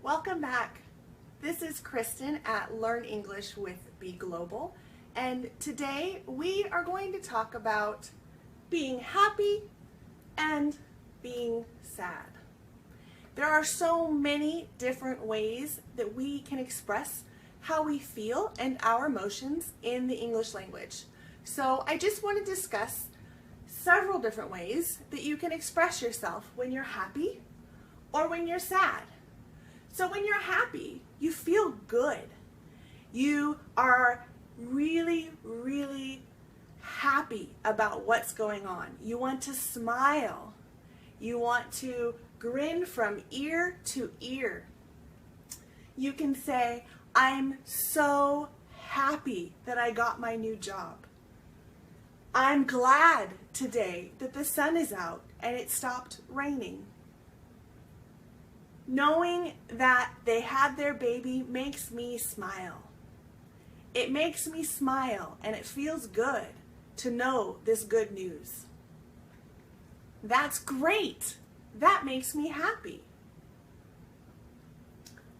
Welcome back. This is Kristen at Learn English with Be Global, and today we are going to talk about being happy and being sad. There are so many different ways that we can express how we feel and our emotions in the English language. So I just want to discuss several different ways that you can express yourself when you're happy or when you're sad. So when you're happy, you feel good. You are really, really happy about what's going on. You want to smile. You want to grin from ear to ear. You can say, I'm so happy that I got my new job. I'm glad today that the sun is out and it stopped raining. Knowing that they had their baby makes me smile. It makes me smile and it feels good to know this good news. That's great. That makes me happy.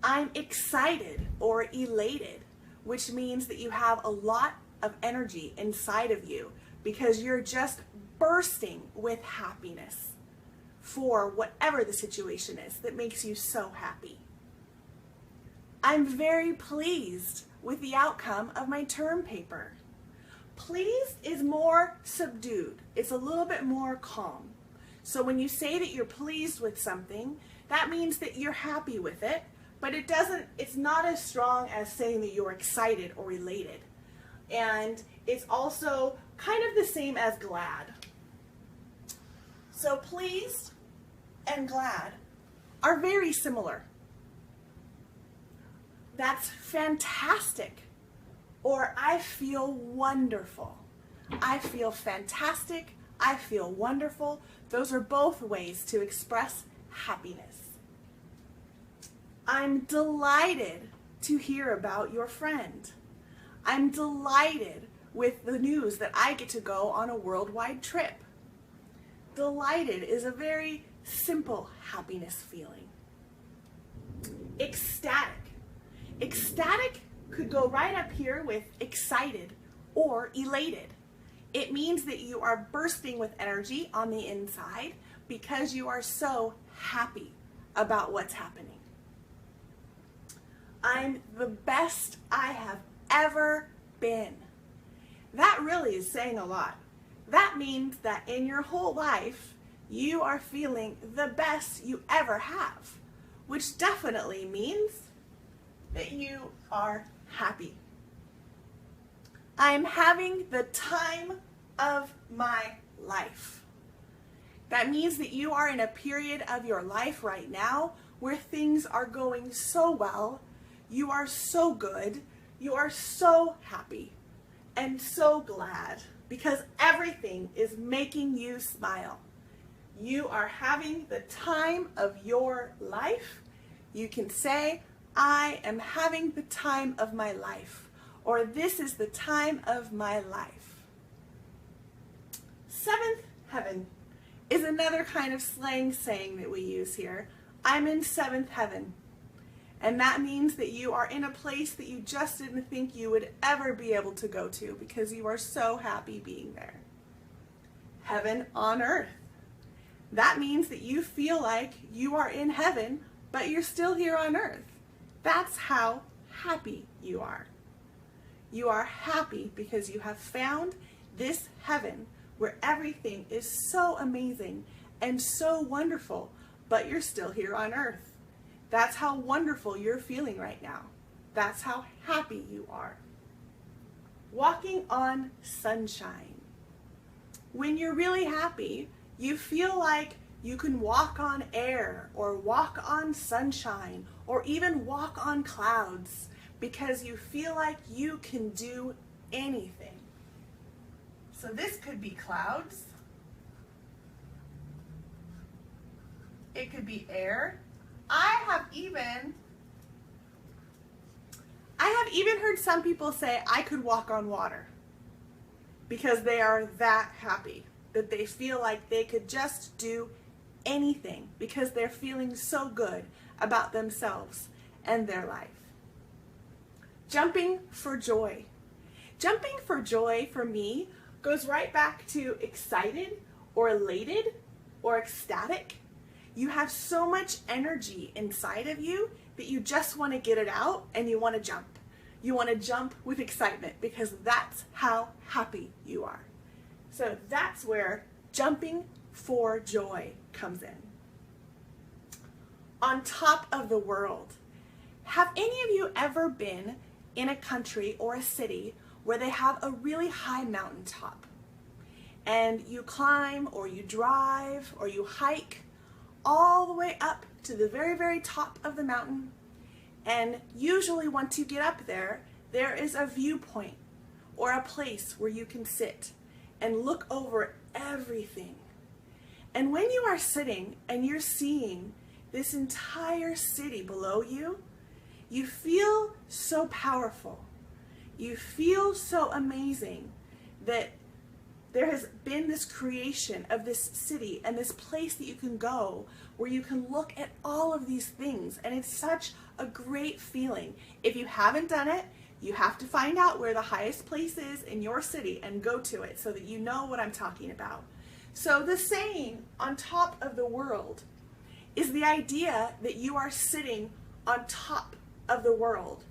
I'm excited or elated, which means that you have a lot of energy inside of you because you're just bursting with happiness for whatever the situation is that makes you so happy. I'm very pleased with the outcome of my term paper. Pleased is more subdued. It's a little bit more calm. So when you say that you're pleased with something, that means that you're happy with it, but it's not as strong as saying that you're excited or elated. And it's also kind of the same as glad. So pleased and glad are very similar. That's fantastic. Or I feel wonderful. I feel fantastic. I feel wonderful. Those are both ways to express happiness. I'm delighted to hear about your friend. I'm delighted with the news that I get to go on a worldwide trip. Delighted is a very simple happiness feeling. Ecstatic. Ecstatic could go right up here with excited or elated. It means that you are bursting with energy on the inside because you are so happy about what's happening. I'm the best I have ever been. That really is saying a lot. That means that in your whole life, you are feeling the best you ever have, which definitely means that you are happy. I'm having the time of my life. That means that you are in a period of your life right now where things are going so well, you are so good, you are so happy and so glad because everything is making you smile. You are having the time of your life. You can say, I am having the time of my life, or this is the time of my life. Seventh heaven is another kind of slang saying that we use here. I'm in seventh heaven. And that means that you are in a place that you just didn't think you would ever be able to go to because you are so happy being there. Heaven on earth. That means that you feel like you are in heaven, but you're still here on earth. That's how happy you are. You are happy because you have found this heaven where everything is so amazing and so wonderful, but you're still here on earth. That's how wonderful you're feeling right now. That's how happy you are. Walking on sunshine. When you're really happy, you feel like you can walk on air or walk on sunshine or even walk on clouds because you feel like you can do anything. So this could be clouds. It could be air. I have even heard some people say I could walk on water because they are that happy that they feel like they could just do anything because they're feeling so good about themselves and their life. Jumping for joy. Jumping for joy for me goes right back to excited or elated or ecstatic. You have so much energy inside of you that you just want to get it out and you want to jump. You want to jump with excitement because that's how happy you are. So that's where jumping for joy comes in. On top of the world. Have any of you ever been in a country or a city where they have a really high mountaintop? And you climb or you drive or you hike all the way up to the very, very top of the mountain. And usually once you get up there, there is a viewpoint or a place where you can sit and look over everything. And when you are sitting and you're seeing this entire city below you, you feel so powerful. You feel so amazing that there has been this creation of this city and this place that you can go where you can look at all of these things. And it's such a great feeling. If you haven't done it, you have to find out where the highest place is in your city and go to it so that you know what I'm talking about. So the saying, on top of the world, is the idea that you are sitting on top of the world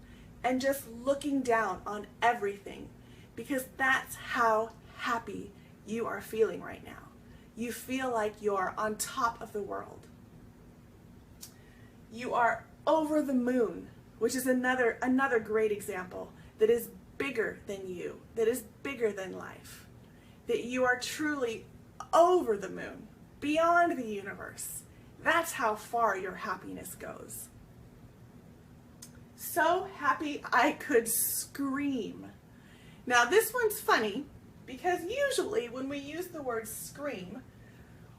and just looking down on everything, because that's how happy you are feeling right now. You feel like you're on top of the world. You are over the moon, which is another great example that is bigger than you, that is bigger than life. That you are truly over the moon, beyond the universe. That's how far your happiness goes. So happy I could scream. Now this one's funny because usually when we use the word scream,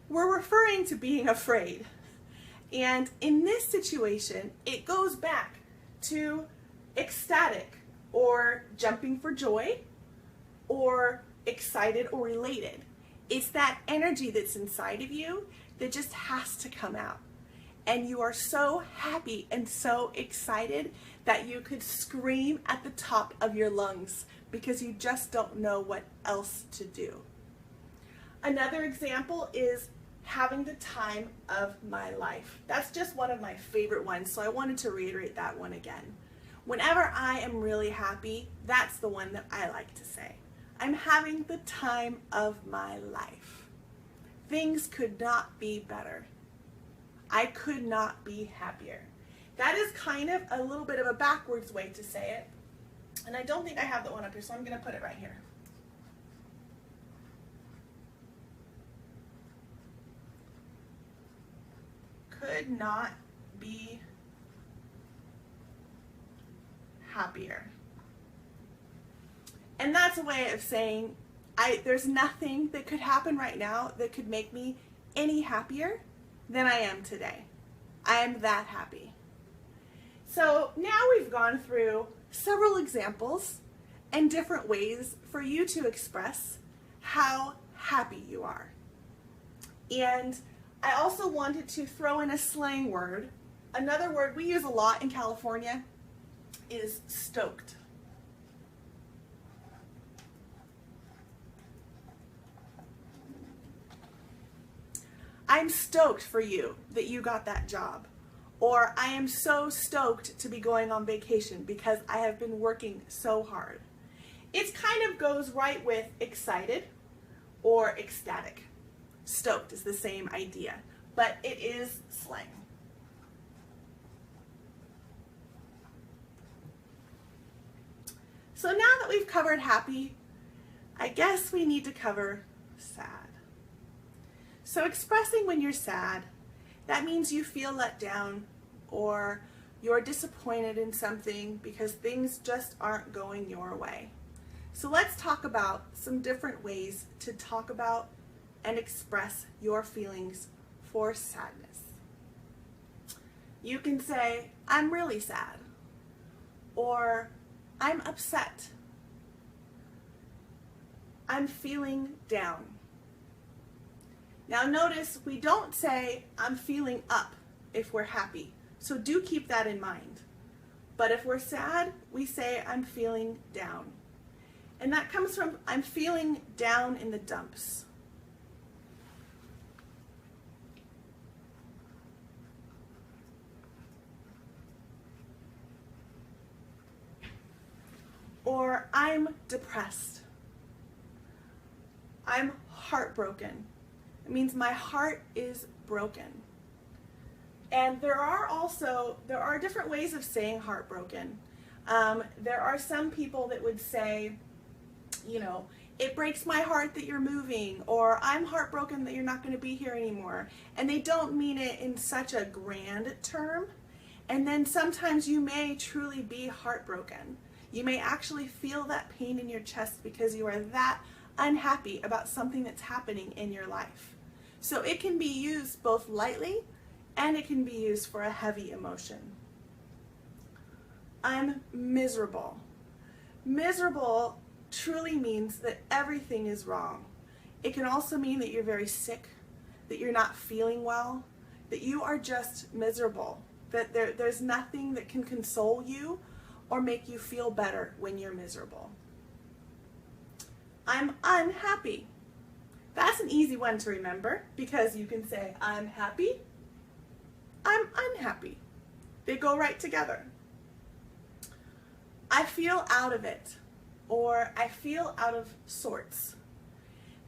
we're referring to being afraid. And in this situation, it goes back to ecstatic or jumping for joy or excited or elated. It's that energy that's inside of you that just has to come out. And you are so happy and so excited that you could scream at the top of your lungs because you just don't know what else to do. Another example is having the time of my life. That's just one of my favorite ones, so I wanted to reiterate that one again. Whenever I am really happy, that's the one that I like to say. I'm having the time of my life. Things could not be better. I could not be happier. That is kind of a little bit of a backwards way to say it. And I don't think I have that one up here, so I'm going to put it right here. Could not be happier. And that's a way of saying there's nothing that could happen right now that could make me any happier than I am today. I am that happy. So now we've gone through several examples and different ways for you to express how happy you are. And I also wanted to throw in a slang word. Another word we use a lot in California is stoked. I'm stoked for you that you got that job. Or I am so stoked to be going on vacation because I have been working so hard. It kind of goes right with excited or ecstatic. Stoked is the same idea, but it is slang. So now that we've covered happy, I guess we need to cover sad. So expressing when you're sad, that means you feel let down or you're disappointed in something because things just aren't going your way. So let's talk about some different ways to talk about and express your feelings for sadness. You can say, I'm really sad, or I'm upset, I'm feeling down. Now notice we don't say, I'm feeling up if we're happy. So do keep that in mind. But if we're sad, we say, I'm feeling down. And that comes from, I'm feeling down in the dumps. Or I'm depressed. I'm heartbroken. It means my heart is broken. And there are different ways of saying heartbroken. There are some people that would say, it breaks my heart that you're moving, or I'm heartbroken that you're not going to be here anymore. And they don't mean it in such a grand term. And then sometimes you may truly be heartbroken. You may actually feel that pain in your chest because you are that unhappy about something that's happening in your life. So it can be used both lightly and it can be used for a heavy emotion. I'm miserable. Miserable truly means that everything is wrong. It can also mean that you're very sick, that you're not feeling well, that you are just miserable, that there's nothing that can console you or make you feel better when you're miserable. I'm unhappy. That's an easy one to remember because you can say, I'm happy, I'm unhappy. They go right together. I feel out of it, or I feel out of sorts.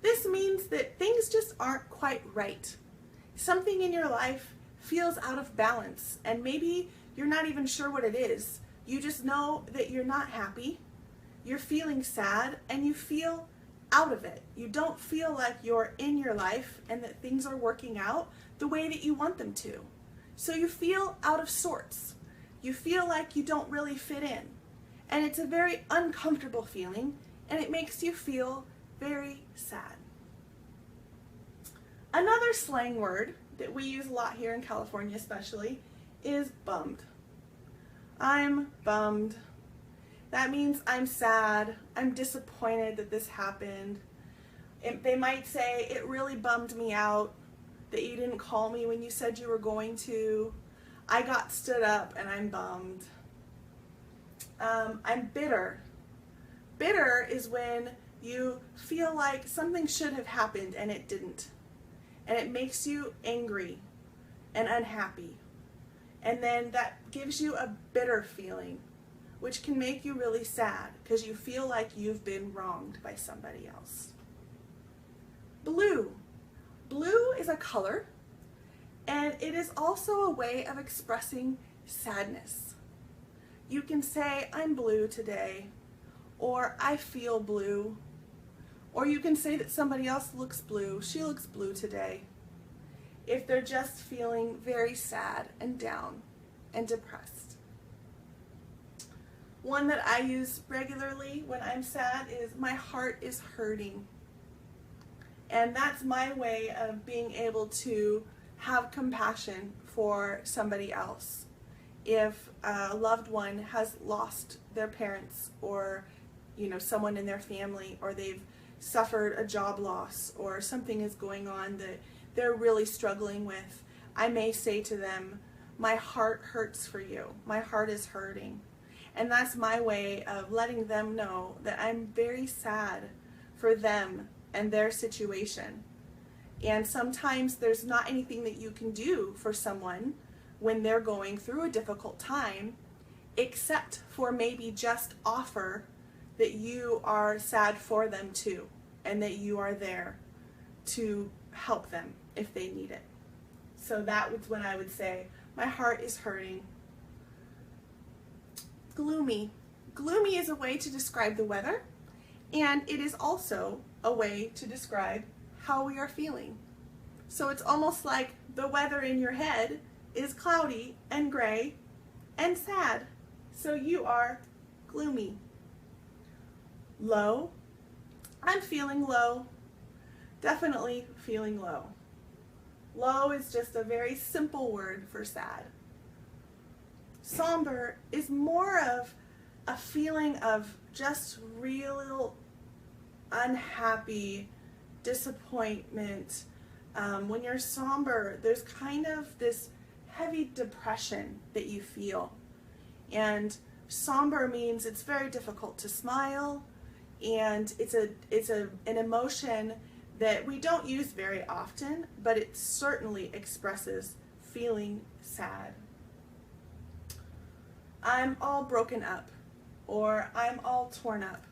This means that things just aren't quite right. Something in your life feels out of balance, and maybe you're not even sure what it is. You just know that you're not happy, you're feeling sad, and you feel out of it. You don't feel like you're in your life and that things are working out the way that you want them to. So you feel out of sorts. You feel like you don't really fit in. And it's a very uncomfortable feeling, and it makes you feel very sad. Another slang word that we use a lot here in California especially is bummed. I'm bummed. That means I'm sad, I'm disappointed that this happened. They might say, it really bummed me out that you didn't call me when you said you were going to. I got stood up and I'm bummed. I'm bitter. Bitter is when you feel like something should have happened and it didn't. And it makes you angry and unhappy. And then that gives you a bitter feeling, which can make you really sad because you feel like you've been wronged by somebody else. Blue. Blue is a color, and it is also a way of expressing sadness. You can say, I'm blue today, or I feel blue, or you can say that somebody else looks blue. She looks blue today. If they're just feeling very sad and down and depressed. One that I use regularly when I'm sad is my heart is hurting. And that's my way of being able to have compassion for somebody else. If a loved one has lost their parents or someone in their family, or they've suffered a job loss, or something is going on that they're really struggling with, I may say to them, my heart hurts for you. My heart is hurting. And that's my way of letting them know that I'm very sad for them and their situation. And sometimes there's not anything that you can do for someone when they're going through a difficult time, except for maybe just offer that you are sad for them too, and that you are there to help them if they need it. So that was when I would say, my heart is hurting. Gloomy. Gloomy is a way to describe the weather, and it is also a way to describe how we are feeling. So it's almost like the weather in your head is cloudy and gray and sad. So you are gloomy. Low. I'm feeling low. Definitely feeling low. Low is just a very simple word for sad. Somber is more of a feeling of just real unhappy, disappointment. When you're somber, there's kind of this heavy depression that you feel. And somber means it's very difficult to smile, and it's an emotion that we don't use very often, but it certainly expresses feeling sad. I'm all broken up, or I'm all torn up.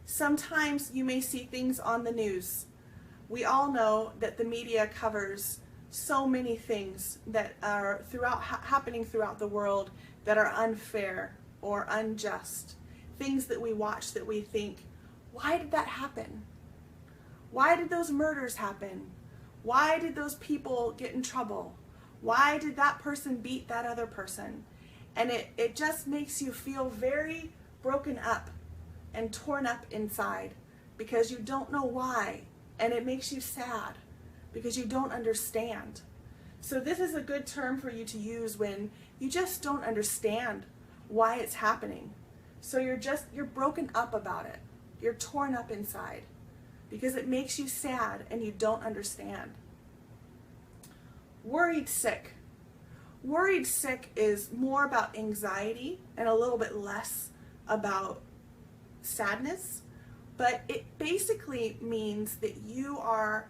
Sometimes you may see things on the news. We all know that the media covers so many things that are happening throughout the world that are unfair or unjust. Things that we watch that we think, why did that happen? Why did those murders happen? Why did those people get in trouble? Why did that person beat that other person? And it just makes you feel very broken up and torn up inside because you don't know why. And it makes you sad because you don't understand. So this is a good term for you to use when you just don't understand why it's happening. So you're broken up about it. You're torn up inside because it makes you sad and you don't understand. Worried sick. Worried sick is more about anxiety and a little bit less about sadness, but it basically means that you are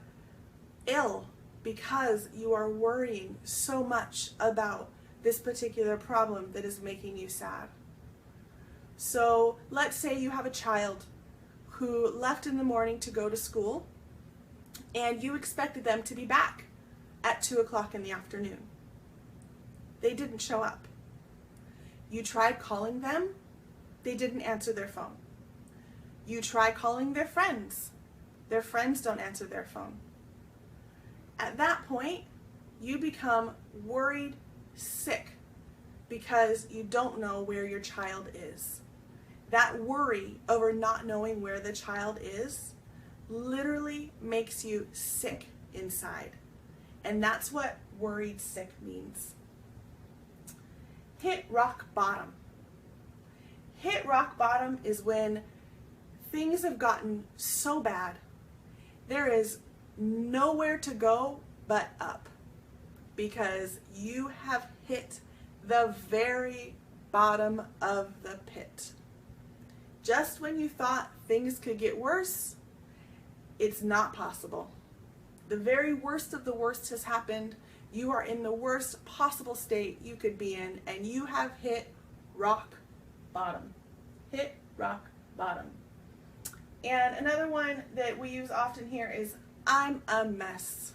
ill because you are worrying so much about this particular problem that is making you sad. So let's say you have a child who left in the morning to go to school and you expected them to be back at 2 o'clock in the afternoon. They didn't show up. You tried calling them, they didn't answer their phone. You try calling their friends don't answer their phone. At that point, you become worried sick because you don't know where your child is. That worry over not knowing where the child is literally makes you sick inside. And that's what worried sick means. Hit rock bottom. Hit rock bottom is when things have gotten so bad, there is nowhere to go but up because you have hit the very bottom of the pit. Just when you thought things could get worse, it's not possible. The very worst of the worst has happened. You are in the worst possible state you could be in, and you have hit rock bottom. Hit rock bottom. And another one that we use often here is, I'm a mess.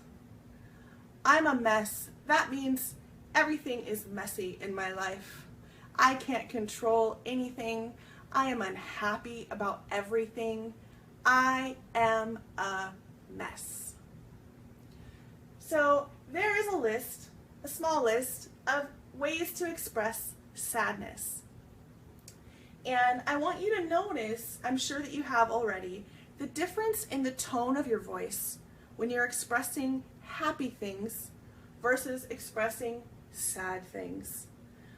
I'm a mess. That means everything is messy in my life. I can't control anything. I am unhappy about everything. I am a mess. So there is a list, a small list of ways to express sadness. And I want you to notice, I'm sure that you have already, the difference in the tone of your voice when you're expressing happy things versus expressing sad things.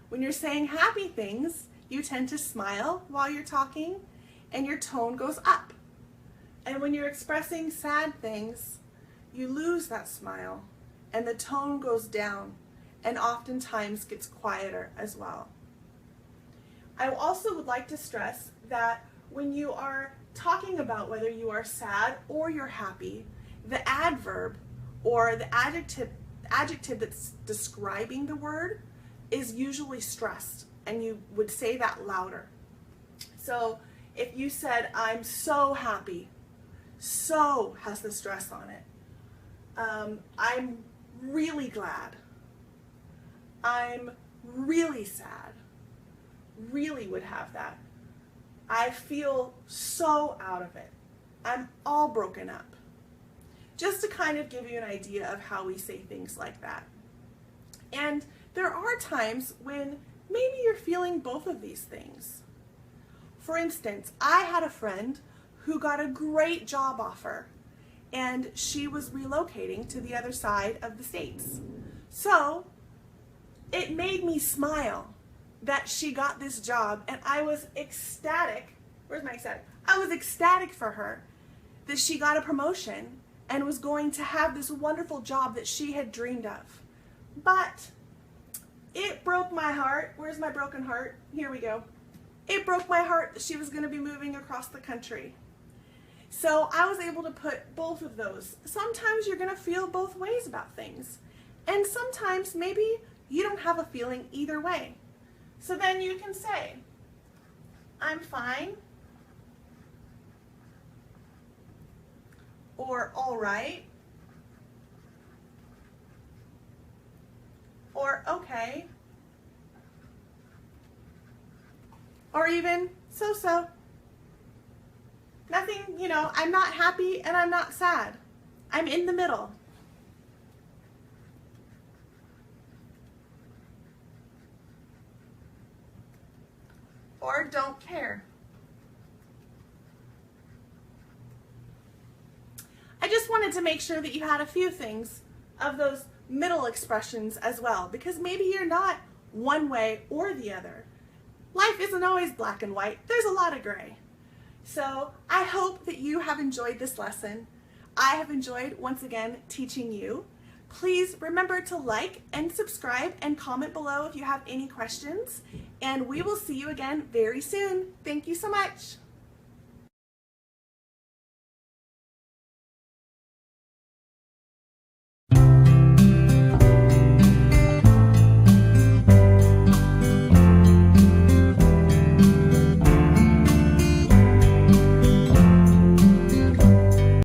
When you're saying happy things, you tend to smile while you're talking and your tone goes up. And when you're expressing sad things, you lose that smile and the tone goes down and oftentimes gets quieter as well. I also would like to stress that when you are talking about whether you are sad or you're happy, the adverb or the adjective that's describing the word is usually stressed, and you would say that louder. So if you said, I'm so happy, so has the stress on it. I'm really glad. I'm really sad. Really would have that. I feel so out of it. I'm all broken up. Just to kind of give you an idea of how we say things like that. And there are times when maybe you're feeling both of these things. For instance, I had a friend who got a great job offer and she was relocating to the other side of the States. So it made me smile that she got this job, and I was ecstatic. Where's my ecstatic? I was ecstatic for her that she got a promotion and was going to have this wonderful job that she had dreamed of. But It broke my heart. Where's my broken heart? Here we go. It broke my heart that she was going to be moving across the country. So I was able to put both of those. Sometimes you're going to feel both ways about things. And sometimes maybe you don't have a feeling either way. So then you can say, I'm fine, or all right, or okay, or even so-so. Nothing, I'm not happy and I'm not sad. I'm in the middle. Or don't care. I just wanted to make sure that you had a few things of those middle expressions as well, because maybe you're not one way or the other. Life isn't always black and white. There's a lot of gray. So I hope that you have enjoyed this lesson. I have enjoyed, once again, teaching you. Please remember to like and subscribe and comment below if you have any questions. And we will see you again very soon. Thank you so much.